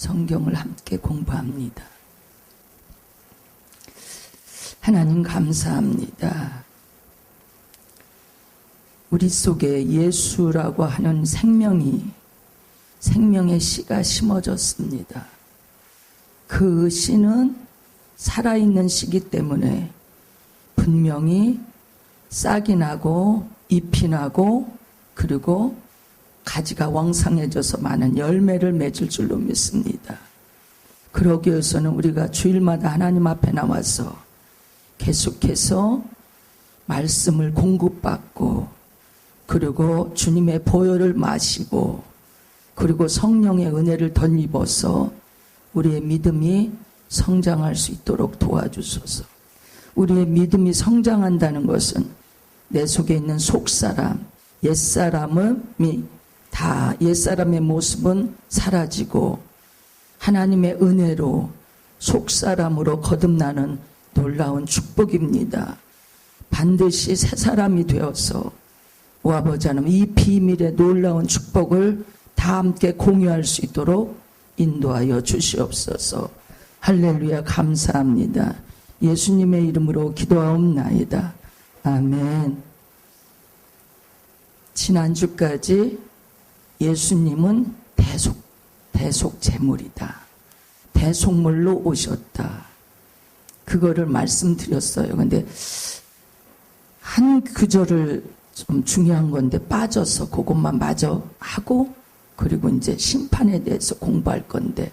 성경을 함께 공부합니다. 하나님 감사합니다. 우리 속에 예수라고 하는 생명의 씨가 심어졌습니다. 그 씨는 살아있는 씨기 때문에 분명히 싹이 나고 잎이 나고 그리고 가지가 왕성해져서 많은 열매를 맺을 줄로 믿습니다. 그러기 위해서는 우리가 주일마다 하나님 앞에 나와서 계속해서 말씀을 공급받고 그리고 주님의 보혈을 마시고 그리고 성령의 은혜를 덧입어서 우리의 믿음이 성장할 수 있도록 도와주소서. 우리의 믿음이 성장한다는 것은 내 속에 있는 속사람, 옛사람이 다 옛사람의 모습은 사라지고 하나님의 은혜로 속사람으로 거듭나는 놀라운 축복입니다. 반드시 새 사람이 되어서 오 아버지 하나님 이 비밀의 놀라운 축복을 다 함께 공유할 수 있도록 인도하여 주시옵소서. 할렐루야 감사합니다. 예수님의 이름으로 기도하옵나이다. 아멘. 지난주까지 예수님은 대속제물이다. 대속물로 오셨다. 그거를 말씀드렸어요. 근데 한 구절을 좀 중요한 건데 빠져서 그것만 마저 하고 그리고 이제 심판에 대해서 공부할 건데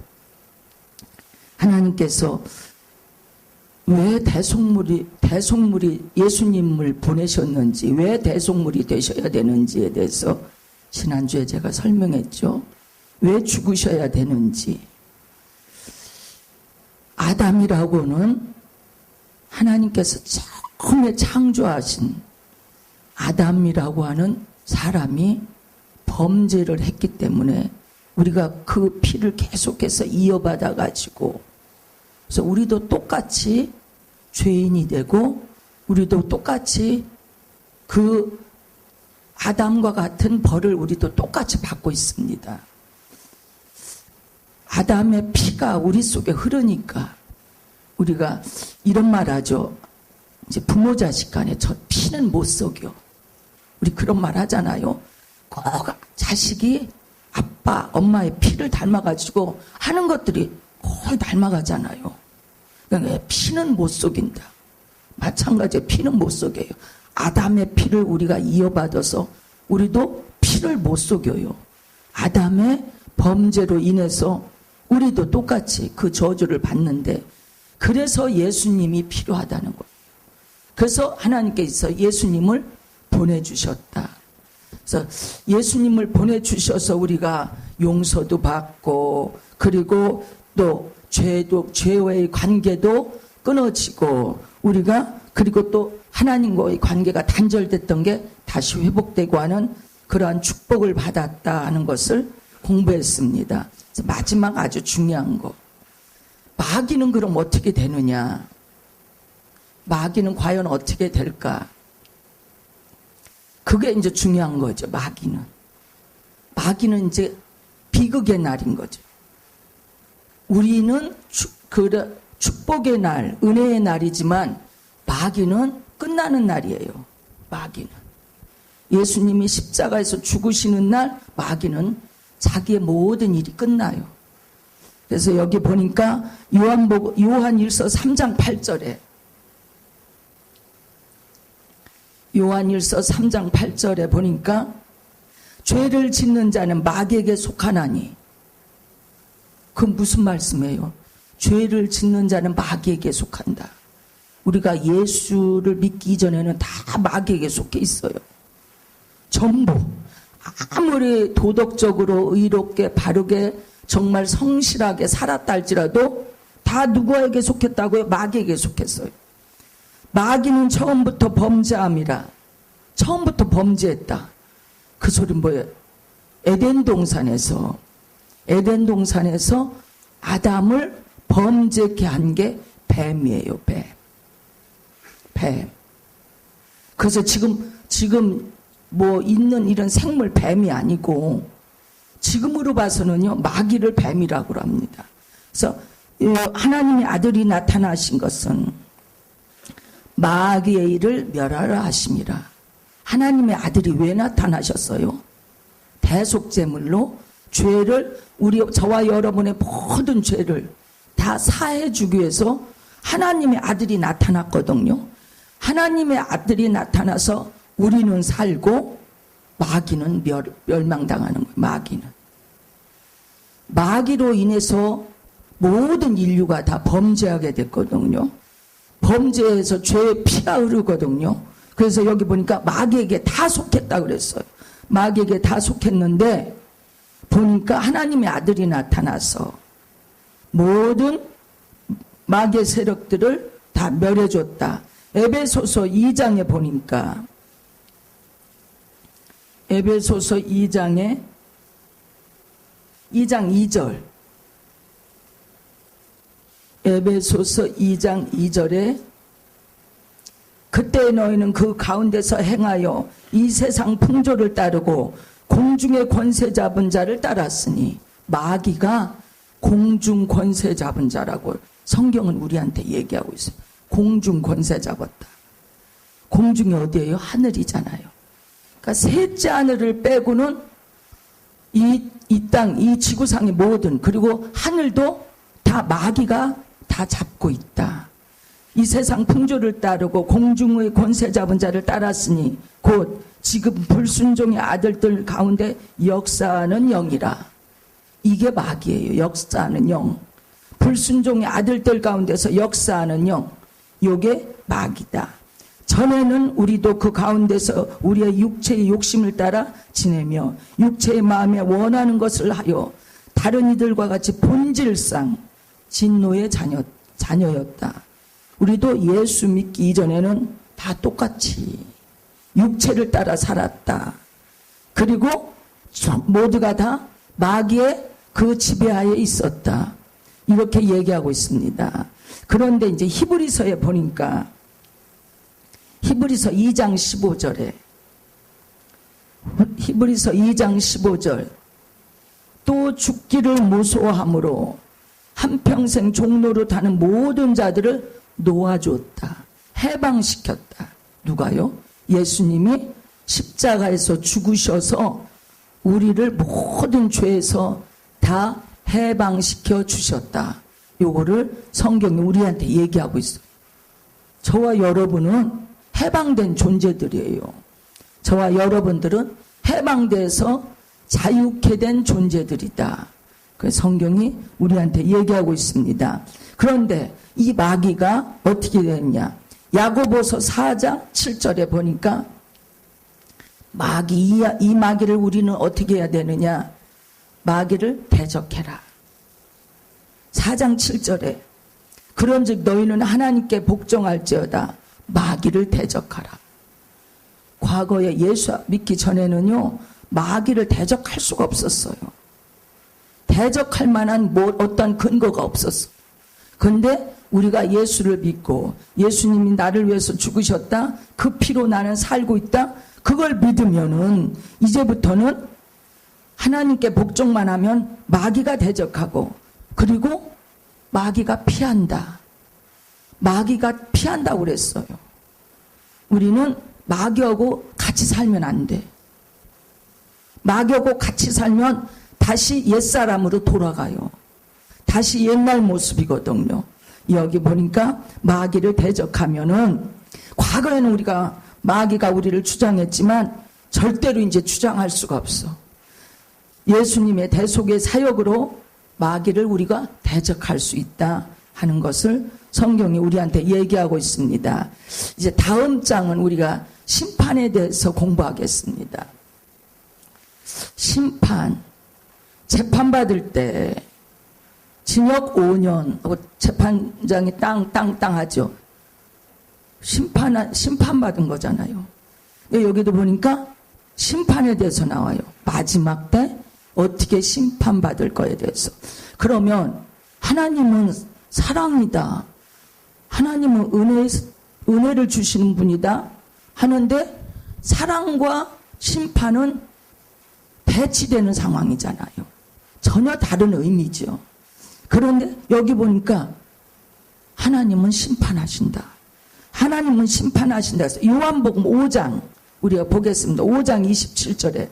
하나님께서 왜 대속물이 예수님을 보내셨는지 왜 대속물이 되셔야 되는지에 대해서 지난주에 제가 설명했죠. 왜 죽으셔야 되는지. 아담이라고는 하나님께서 처음에 창조하신 아담이라고 하는 사람이 범죄를 했기 때문에 우리가 그 피를 계속해서 이어받아 가지고 그래서 우리도 똑같이 죄인이 되고 우리도 똑같이 그 아담과 같은 벌을 우리도 똑같이 받고 있습니다. 아담의 피가 우리 속에 흐르니까 우리가 이런 말 하죠. 이제 부모 자식 간에 저 피는 못 속여. 우리 그런 말 하잖아요. 꼭 자식이 아빠, 엄마의 피를 닮아가지고 하는 것들이 거의 닮아가잖아요. 그러니까 피는 못 속인다. 마찬가지로 피는 못 속여요. 아담의 피를 우리가 이어받아서 우리도 피를 못 속여요. 아담의 범죄로 인해서 우리도 똑같이 그 저주를 받는데 그래서 예수님이 필요하다는 거예요. 그래서 하나님께서 예수님을 보내주셨다. 그래서 예수님을 보내주셔서 우리가 용서도 받고 그리고 또 죄와의 관계도 끊어지고 우리가 그리고 또 하나님과의 관계가 단절됐던 게 다시 회복되고 하는 그러한 축복을 받았다 하는 것을 공부했습니다. 그래서 마지막 아주 중요한 거. 마귀는 그럼 어떻게 되느냐? 마귀는 과연 어떻게 될까? 그게 이제 중요한 거죠. 마귀는 이제 비극의 날인 거죠. 우리는 축복의 날, 은혜의 날이지만 마귀는 끝나는 날이에요. 마귀는. 예수님이 십자가에서 죽으시는 날 마귀는 자기의 모든 일이 끝나요. 그래서 여기 보니까 요한일서 3장 8절에 요한일서 3장 8절에 보니까 죄를 짓는 자는 마귀에게 속하나니 그 무슨 말씀이에요? 죄를 짓는 자는 마귀에게 속한다. 우리가 예수를 믿기 이전에는 다 마귀에게 속해 있어요. 전부. 아무리 도덕적으로 의롭게 바르게 정말 성실하게 살았다 할지라도 다 누구에게 속했다고요? 마귀에게 속했어요. 마귀는 처음부터 범죄함이라. 처음부터 범죄했다. 그 소리는 뭐예요? 에덴 동산에서 아담을 범죄케 한 게 뱀이에요. 뱀. 그래서 지금 뭐 있는 이런 생물 뱀이 아니고 지금으로 봐서는요, 마귀를 뱀이라고 합니다. 그래서 하나님의 아들이 나타나신 것은 마귀의 일을 멸하라 하심이라. 하나님의 아들이 왜 나타나셨어요? 대속제물로 죄를, 저와 여러분의 모든 죄를 다 사해 주기 위해서 하나님의 아들이 나타났거든요. 하나님의 아들이 나타나서 우리는 살고 마귀는 멸망당하는 거예요. 마귀로 인해서 모든 인류가 다 범죄하게 됐거든요. 범죄에서 죄의 피가 흐르거든요. 그래서 여기 보니까 마귀에게 다 속했다 그랬어요. 마귀에게 다 속했는데 보니까 하나님의 아들이 나타나서 모든 마귀의 세력들을 다 멸해줬다. 에베소서 2장에 보니까 에베소서 2장 2절 에베소서 2장 2절에 그때 너희는 그 가운데서 행하여 이 세상 풍조를 따르고 공중의 권세 잡은 자를 따랐으니 마귀가 공중 권세 잡은 자라고 성경은 우리한테 얘기하고 있습니다. 공중 권세 잡았다. 공중이 어디예요? 하늘이잖아요. 그러니까 셋째 하늘을 빼고는 이 땅, 이 지구상의 모든, 그리고 하늘도 다 마귀가 다 잡고 있다. 이 세상 풍조를 따르고 공중의 권세 잡은 자를 따랐으니 곧 지금 불순종의 아들들 가운데 역사하는 영이라. 이게 마귀예요. 역사하는 영. 불순종의 아들들 가운데서 역사하는 영. 요게 마귀다. 전에는 우리도 그 가운데서 우리의 육체의 욕심을 따라 지내며 육체의 마음에 원하는 것을 하여 다른 이들과 같이 본질상 진노의 자녀였다. 우리도 예수 믿기 이전에는 다 똑같이 육체를 따라 살았다. 그리고 모두가 다 마귀의 그 지배하에 있었다. 이렇게 얘기하고 있습니다. 그런데 이제 히브리서에 보니까 히브리서 2장 15절에 히브리서 2장 15절 또 죽기를 무소함으로 한평생 종로로 타는 모든 자들을 놓아줬다. 해방시켰다. 누가요? 예수님이 십자가에서 죽으셔서 우리를 모든 죄에서 다 해방시켜 주셨다. 요거를 성경이 우리한테 얘기하고 있어요. 저와 여러분은 해방된 존재들이에요. 저와 여러분들은 해방돼서 자유케 된 존재들이다. 그 성경이 우리한테 얘기하고 있습니다. 그런데 이 마귀가 어떻게 됐냐? 야고보서 4장 7절에 보니까 이 마귀를 우리는 어떻게 해야 되느냐? 마귀를 대적해라. 4장 7절에 그런즉 너희는 하나님께 복종할지어다. 마귀를 대적하라. 과거에 예수 믿기 전에는요, 마귀를 대적할 수가 없었어요. 대적할 만한 어떤 근거가 없었어요. 근데 우리가 예수를 믿고 예수님이 나를 위해서 죽으셨다. 그 피로 나는 살고 있다. 그걸 믿으면은 이제부터는 하나님께 복종만 하면 마귀가 대적하고 그리고 마귀가 피한다. 마귀가 피한다고 그랬어요. 우리는 마귀하고 같이 살면 안 돼. 마귀하고 같이 살면 다시 옛사람으로 돌아가요. 다시 옛날 모습이거든요. 여기 보니까 마귀를 대적하면은 과거에는 마귀가 우리를 주장했지만 절대로 이제 주장할 수가 없어. 예수님의 대속의 사역으로 마귀를 우리가 대적할 수 있다 하는 것을 성경이 우리한테 얘기하고 있습니다. 이제 다음 장은 우리가 심판에 대해서 공부하겠습니다. 심판, 재판받을 때 징역 5년 하고 재판장이 땅땅땅하죠. 심판받은 거잖아요. 여기도 보니까 심판에 대해서 나와요. 마지막 때 어떻게 심판받을 거에 대해서. 그러면 하나님은 사랑이다. 하나님은 은혜를 주시는 분이다 하는데 사랑과 심판은 대치되는 상황이잖아요. 전혀 다른 의미죠. 그런데 여기 보니까 하나님은 심판하신다. 하나님은 심판하신다 해서 요한복음 5장 우리가 보겠습니다. 5장 27절에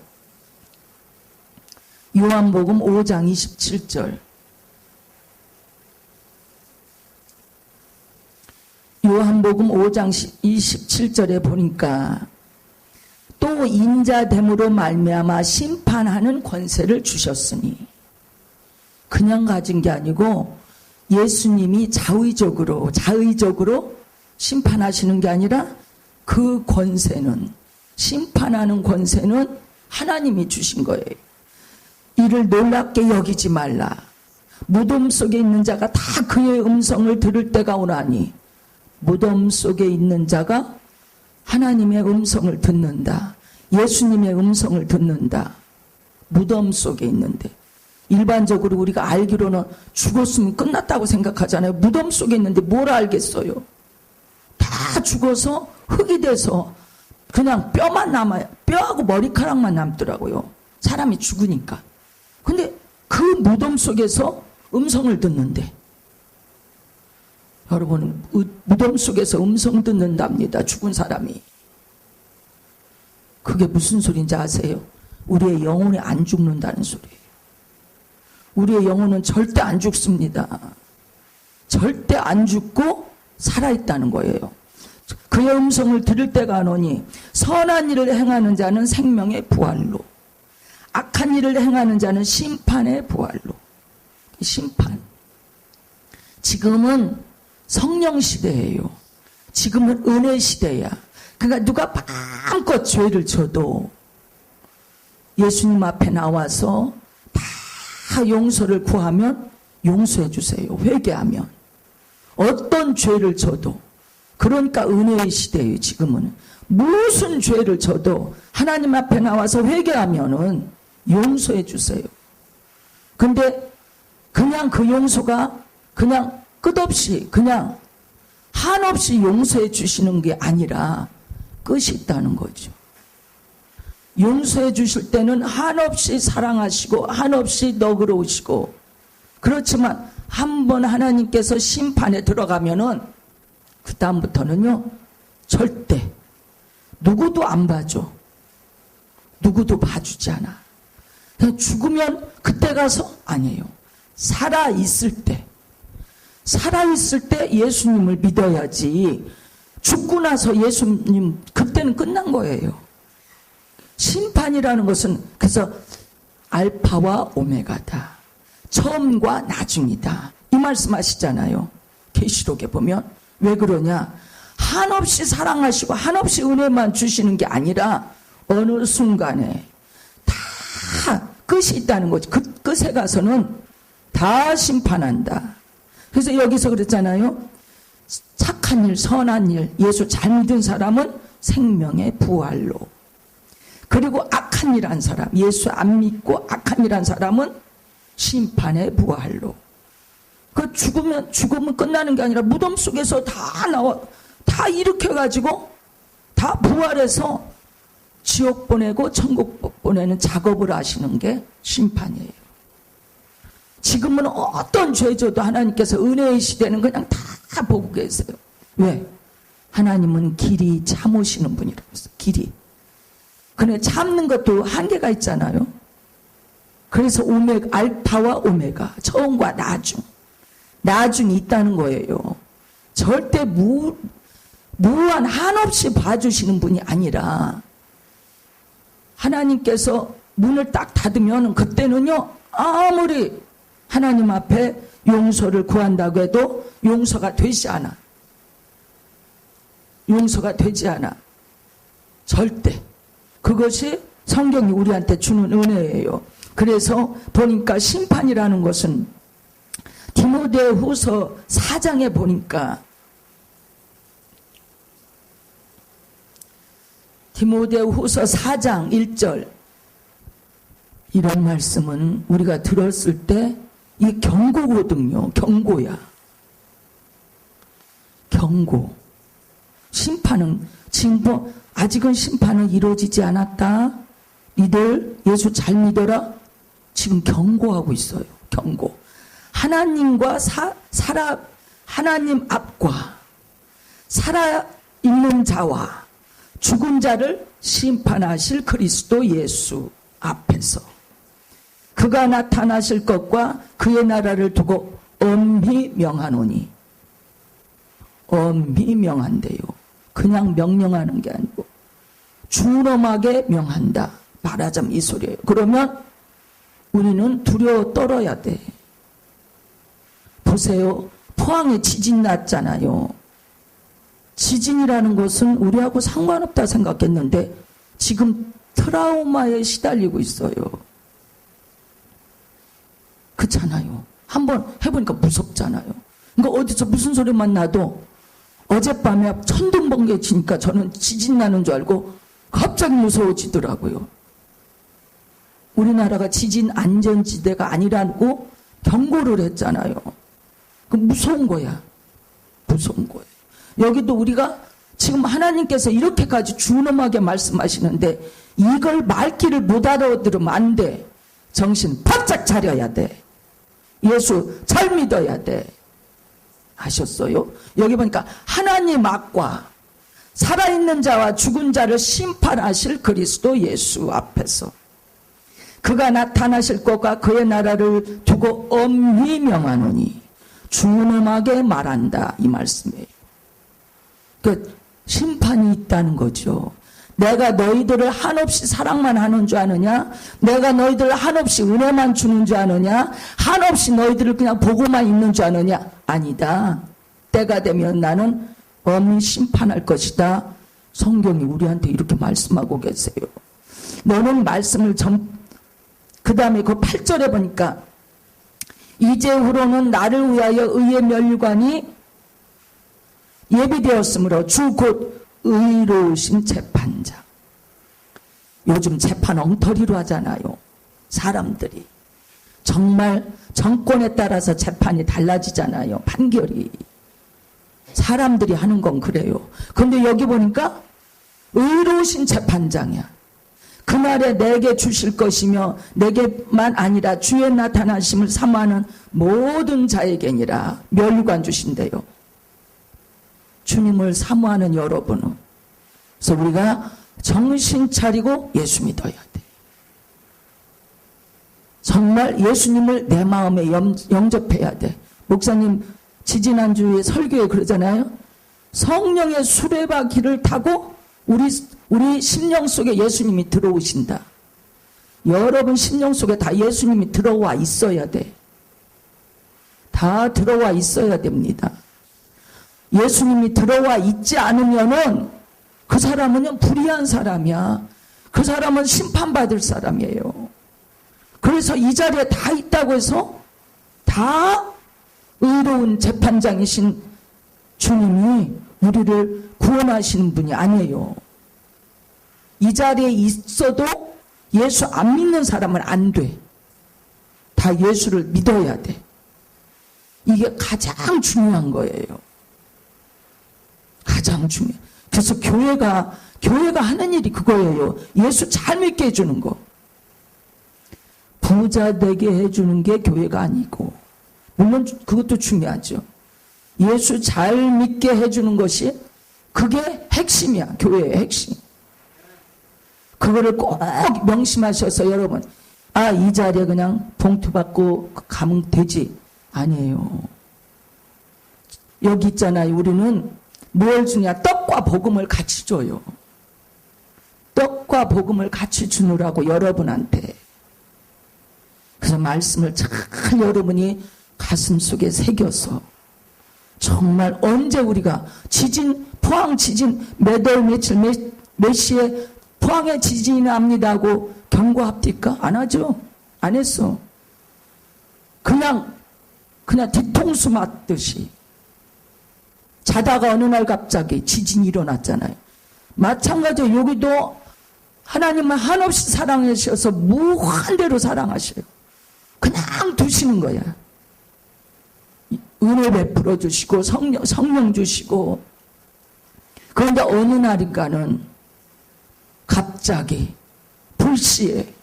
요한복음 5장 27절 요한복음 5장 27절에 보니까 또 인자됨으로 말미암아 심판하는 권세를 주셨으니 그냥 가진 게 아니고 예수님이 자의적으로 심판하시는 게 아니라 그 권세는 심판하는 권세는 하나님이 주신 거예요. 이를 놀랍게 여기지 말라. 무덤 속에 있는 자가 다 그의 음성을 들을 때가 오나니 무덤 속에 있는 자가 하나님의 음성을 듣는다. 예수님의 음성을 듣는다. 무덤 속에 있는데 일반적으로 우리가 알기로는 죽었으면 끝났다고 생각하잖아요. 무덤 속에 있는데 뭘 알겠어요. 다 죽어서 흙이 돼서 그냥 뼈만 남아요. 뼈하고 머리카락만 남더라고요. 사람이 죽으니까. 근데 그 무덤 속에서 음성을 듣는데 여러분 무덤 속에서 음성 듣는답니다. 죽은 사람이. 그게 무슨 소리인지 아세요? 우리의 영혼이 안 죽는다는 소리예요. 우리의 영혼은 절대 안 죽습니다. 절대 안 죽고 살아있다는 거예요. 그의 음성을 들을 때가 오니 선한 일을 행하는 자는 생명의 부활로 악한 일을 행하는 자는 심판의 부활로. 심판. 지금은 성령 시대예요. 지금은 은혜 시대야. 그러니까 누가 마음껏 죄를 져도 예수님 앞에 나와서 다 용서를 구하면 용서해 주세요. 회개하면. 어떤 죄를 져도. 그러니까 은혜의 시대예요. 지금은. 무슨 죄를 져도 하나님 앞에 나와서 회개하면은 용서해 주세요. 근데 그냥 그 용서가 그냥 끝없이 그냥 한없이 용서해 주시는 게 아니라 끝이 있다는 거죠. 용서해 주실 때는 한없이 사랑하시고 한없이 너그러우시고 그렇지만 한번 하나님께서 심판에 들어가면은 그 다음부터는요 절대 누구도 안 봐줘. 누구도 봐주지 않아. 그냥 죽으면 그때 가서 아니에요. 살아있을 때 예수님을 믿어야지. 죽고 나서 예수님 그때는 끝난 거예요. 심판이라는 것은 그래서 알파와 오메가다. 처음과 나중이다. 이 말씀하시잖아요. 계시록에 보면. 왜 그러냐? 한없이 사랑하시고 한없이 은혜만 주시는 게 아니라 어느 순간에 다 끝이 있다는 거지. 그 끝에 가서는 다 심판한다. 그래서 여기서 그랬잖아요. 착한 일, 선한 일, 예수 잘 믿은 사람은 생명의 부활로. 그리고 악한 일 한 사람, 예수 안 믿고 악한 일 한 사람은 심판의 부활로. 그 죽으면 끝나는 게 아니라 무덤 속에서 다 나와, 다 일으켜가지고 다 부활해서 지옥 보내고 천국 보내는 작업을 하시는 게 심판이에요. 지금은 어떤 죄져도 하나님께서 은혜의 시대는 그냥 다 보고 계세요. 왜? 하나님은 길이 참으시는 분이라고 했어요. 길이. 근데 참는 것도 한계가 있잖아요. 그래서 알파와 오메가, 처음과 나중이 있다는 거예요. 절대 무한 한없이 봐주시는 분이 아니라 하나님께서 문을 딱 닫으면 그때는요 아무리 하나님 앞에 용서를 구한다고 해도 용서가 되지 않아. 용서가 되지 않아. 절대. 그것이 성경이 우리한테 주는 은혜예요. 그래서 보니까 심판이라는 것은 디모데후서 4장에 보니까 디모데후서 4장 1절 이런 말씀은 우리가 들었을 때 이 경고거든요. 경고야. 경고. 심판은 지금 아직은 심판은 이루어지지 않았다. 니들 예수 잘 믿어라. 지금 경고하고 있어요. 경고. 하나님과 하나님 앞과 살아있는 자와 죽은 자를 심판하실 그리스도 예수 앞에서 그가 나타나실 것과 그의 나라를 두고 엄히 명하노니. 엄히 명한대요. 그냥 명령하는 게 아니고 준엄하게 명한다. 말하자면 이 소리예요. 그러면 우리는 두려워 떨어야 돼. 보세요. 포항에 지진 났잖아요. 지진이라는 것은 우리하고 상관없다 생각했는데 지금 트라우마에 시달리고 있어요. 그렇잖아요. 한번 해보니까 무섭잖아요. 그러니까 어디서 무슨 소리만 나도 어젯밤에 천둥번개 치니까 저는 지진 나는 줄 알고 갑자기 무서워지더라고요. 우리나라가 지진 안전지대가 아니라고 경고를 했잖아요. 그 무서운 거야. 무서운 거예요. 여기도 우리가 지금 하나님께서 이렇게까지 준엄하게 말씀하시는데 이걸 말귀를 못 알아들으면 안 돼. 정신 바짝 차려야 돼. 예수 잘 믿어야 돼. 아셨어요? 여기 보니까 하나님 앞과 살아있는 자와 죽은 자를 심판하실 그리스도 예수 앞에서 그가 나타나실 것과 그의 나라를 두고 엄히 명하노니. 준엄하게 말한다. 이 말씀이에요. 그 심판이 있다는 거죠. 내가 너희들을 한없이 사랑만 하는 줄 아느냐? 내가 너희들을 한없이 은혜만 주는 줄 아느냐? 한없이 너희들을 그냥 보고만 있는 줄 아느냐? 아니다. 때가 되면 나는 엄히 심판할 것이다. 성경이 우리한테 이렇게 말씀하고 계세요. 너는 말씀을 그 다음에 그 8절에 보니까 이제후로는 나를 위하여 의의 멸관이 예비되었으므로 주 곧 의로우신 재판장. 요즘 재판 엉터리로 하잖아요. 사람들이. 정말 정권에 따라서 재판이 달라지잖아요. 판결이. 사람들이 하는 건 그래요. 근데 여기 보니까 의로우신 재판장이야. 그날에 내게 주실 것이며 내게만 아니라 주의 나타나심을 사모하는 모든 자에게니라. 멸관 주신대요. 주님을 사모하는 여러분은. 그래서 우리가 정신 차리고 예수 믿어야 돼. 정말 예수님을 내 마음에 영접해야 돼. 목사님 지지난주에 설교에 그러잖아요. 성령의 수레바퀴를 타고 우리 심령 속에 예수님이 들어오신다. 여러분 심령 속에 다 예수님이 들어와 있어야 돼. 다 들어와 있어야 됩니다. 예수님이 들어와 있지 않으면은 그 사람은 불의한 사람이야. 그 사람은 심판받을 사람이에요. 그래서 이 자리에 다 있다고 해서 다 의로운 재판장이신 주님이 우리를 구원하시는 분이 아니에요. 이 자리에 있어도 예수 안 믿는 사람은 안 돼. 다 예수를 믿어야 돼. 이게 가장 중요한 거예요. 가장 중요해. 그래서 교회가 하는 일이 그거예요. 예수 잘 믿게 해주는 거. 부자 되게 해주는 게 교회가 아니고, 물론 그것도 중요하죠. 예수 잘 믿게 해주는 것이 그게 핵심이야. 교회의 핵심. 그거를 꼭 명심하셔서 여러분, 이 자리에 그냥 봉투 받고 가면 되지. 아니에요. 여기 있잖아요. 우리는 뭘 주냐? 떡과 복음을 같이 줘요. 떡과 복음을 같이 주느라고 여러분한테. 그래서 말씀을 잘 여러분이 가슴 속에 새겨서 정말 언제 우리가 포항 지진 몇 월 며칠 몇 시에 포항에 지진이 납니다 하고 경고합니까? 안 하죠. 안 했어. 그냥 뒤통수 맞듯이 자다가 어느 날 갑자기 지진이 일어났잖아요. 마찬가지로 여기도 하나님은 한없이 사랑하셔서 무한대로 사랑하셔요. 그냥 두시는 거야. 은혜 베풀어 주시고 성령 주시고. 그런데 어느 날인가는 갑자기 불 그 시에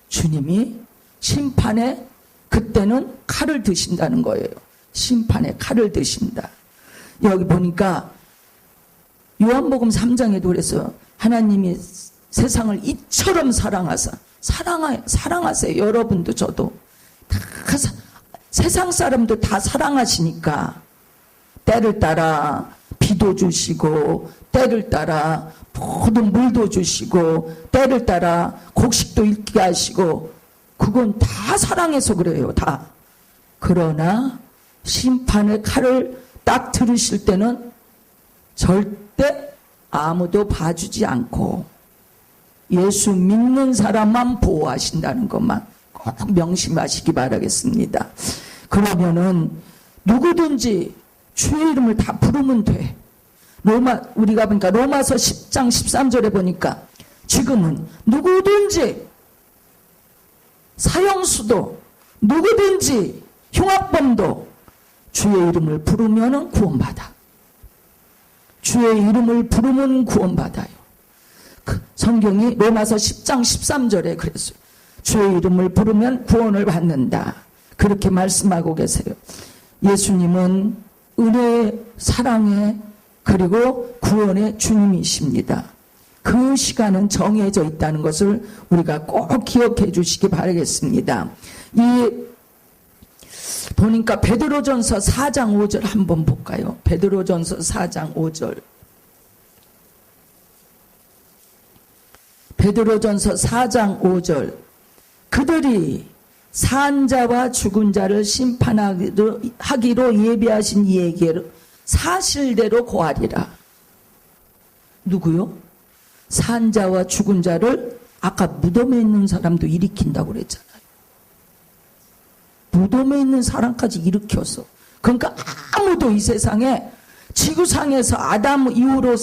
주님이 심판에 그때는 칼을 드신다는 거예요. 심판에 칼을 드신다. 여기 보니까 요한복음 3장에도 그랬어요. 하나님이 세상을 이처럼 사랑하세요. 여러분도 저도 다 세상 사람도 다 사랑하시니까 때를 따라 비도 주시고 때를 따라 모든 물도 주시고 때를 따라 곡식도 있게 하시고 그건 다 사랑해서 그래요. 다. 그러나 심판의 칼을 딱 들으실 때는 절대 아무도 봐주지 않고 예수 믿는 사람만 보호하신다는 것만 꼭 명심하시기 바라겠습니다. 그러면은 누구든지 주의 이름을 다 부르면 돼. 우리가 보니까 로마서 10장 13절에 보니까 지금은 누구든지 사형수도 누구든지 흉악범도 주의 이름을 부르면 구원받아. 주의 이름을 부르면 구원받아요. 성경이 로마서 10장 13절에 그랬어요. 주의 이름을 부르면 구원을 받는다. 그렇게 말씀하고 계세요. 예수님은 은혜, 사랑의 그리고 구원의 주님이십니다. 그 시간은 정해져 있다는 것을 우리가 꼭 기억해 주시기 바라겠습니다. 보니까 베드로전서 4장 5절 한번 볼까요? 베드로전서 4장 5절. 베드로전서 4장 5절. 그들이 산 자와 죽은 자를 심판하기로 예비하신 이에게 사실대로 고하리라. 누구요? 산 자와 죽은 자를 아까 무덤에 있는 사람도 일으킨다고 그랬잖아요. 무덤에 있는 사람까지 일으켜서. 그러니까 아무도 이 세상에 지구상에서 아담 이후로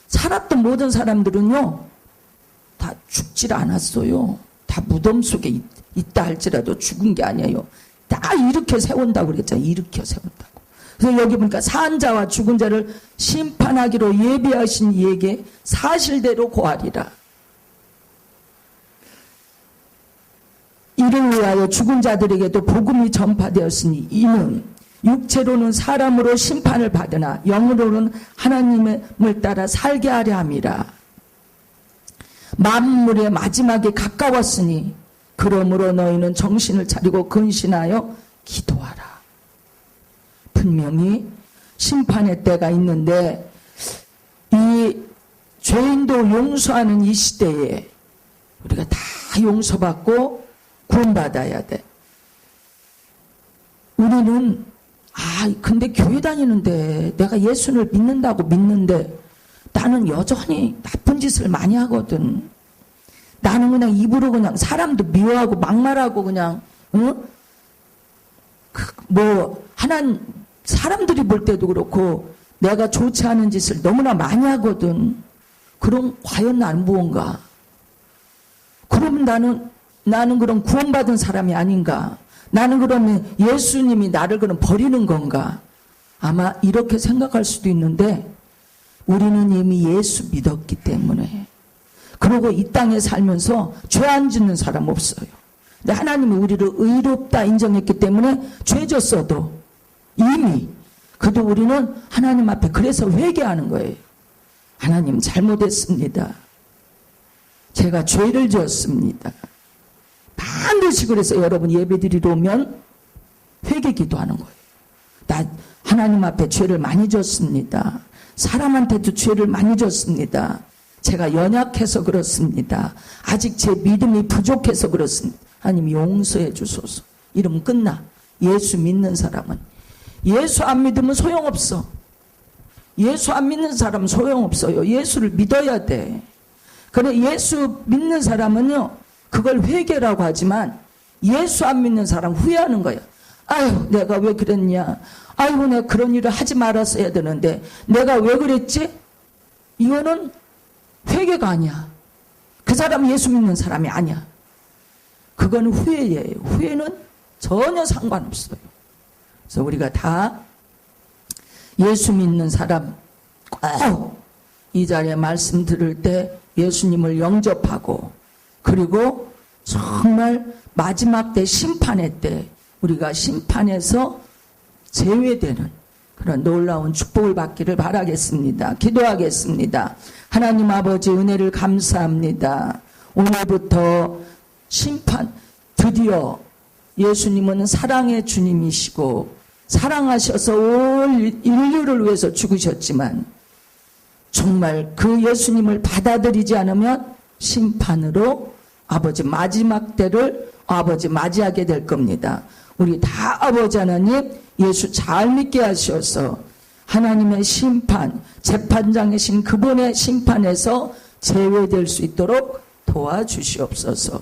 살았던 모든 사람들은요 다 죽질 않았어요. 다 무덤 속에 있다 할지라도 죽은 게 아니에요. 다 일으켜 세운다고 그랬잖아요. 일으켜 세운다고. 그래서 여기 보니까 산 자와 죽은 자를 심판하기로 예비하신 이에게 사실대로 고하리라. 이를 위하여 죽은 자들에게도 복음이 전파되었으니 이는 육체로는 사람으로 심판을 받으나 영으로는 하나님을 따라 살게 하려 함이라. 만물의 마지막이 가까웠으니 그러므로 너희는 정신을 차리고 근신하여 기도하라. 분명히 심판의 때가 있는데 이 죄인도 용서하는 이 시대에 우리가 다 용서받고 구원받아야 돼. 우리는 근데 교회 다니는데 내가 예수를 믿는다고 믿는데 나는 여전히 나쁜 짓을 많이 하거든. 나는 그냥 입으로 그냥 사람도 미워하고 막말하고 그냥 사람들이 볼 때도 그렇고 내가 좋지 않은 짓을 너무나 많이 하거든. 그럼 과연 나는 무언가? 그럼 나는 그럼 구원받은 사람이 아닌가? 나는 그러면 예수님이 나를 그럼 버리는 건가? 아마 이렇게 생각할 수도 있는데 우리는 이미 예수 믿었기 때문에 그리고 이 땅에 살면서 죄 안 짓는 사람 없어요. 근데 하나님이 우리를 의롭다 인정했기 때문에 죄 졌어도 이미 그래도 우리는 하나님 앞에 그래서 회개하는 거예요. 하나님 잘못했습니다. 제가 죄를 지었습니다. 반드시 그래서 여러분 예배드리러 오면 회개 기도하는 거예요. 나 하나님 앞에 죄를 많이 졌습니다. 사람한테도 죄를 많이 졌습니다. 제가 연약해서 그렇습니다. 아직 제 믿음이 부족해서 그렇습니다. 하나님 용서해 주소서. 이러면 끝나. 예수 믿는 사람은. 예수 안 믿으면 소용없어. 예수 안 믿는 사람은 소용없어요. 예수를 믿어야 돼. 그래 예수 믿는 사람은요 그걸 회개라고 하지만 예수 안 믿는 사람 후회하는 거야. 아유 내가 왜 그랬냐. 아이고 내가 그런 일을 하지 말았어야 되는데 내가 왜 그랬지? 이거는 회개가 아니야. 그 사람은 예수 믿는 사람이 아니야. 그거는 후회예요. 후회는 전혀 상관없어요. 그래서 우리가 다 예수 믿는 사람 꼭 이 자리에 말씀 들을 때 예수님을 영접하고 그리고 정말 마지막 때 심판의 때 우리가 심판에서 제외되는 그런 놀라운 축복을 받기를 바라겠습니다. 기도하겠습니다. 하나님 아버지 은혜를 감사합니다. 오늘부터 심판, 드디어 예수님은 사랑의 주님이시고 사랑하셔서 온 인류를 위해서 죽으셨지만 정말 그 예수님을 받아들이지 않으면 심판으로 아버지 마지막 때를 아버지 맞이하게 될 겁니다. 우리 다 아버지 하나님 예수 잘 믿게 하셔서 하나님의 심판, 재판장이신 그분의 심판에서 제외될 수 있도록 도와주시옵소서.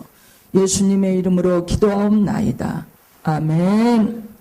예수님의 이름으로 기도하옵나이다. 아멘.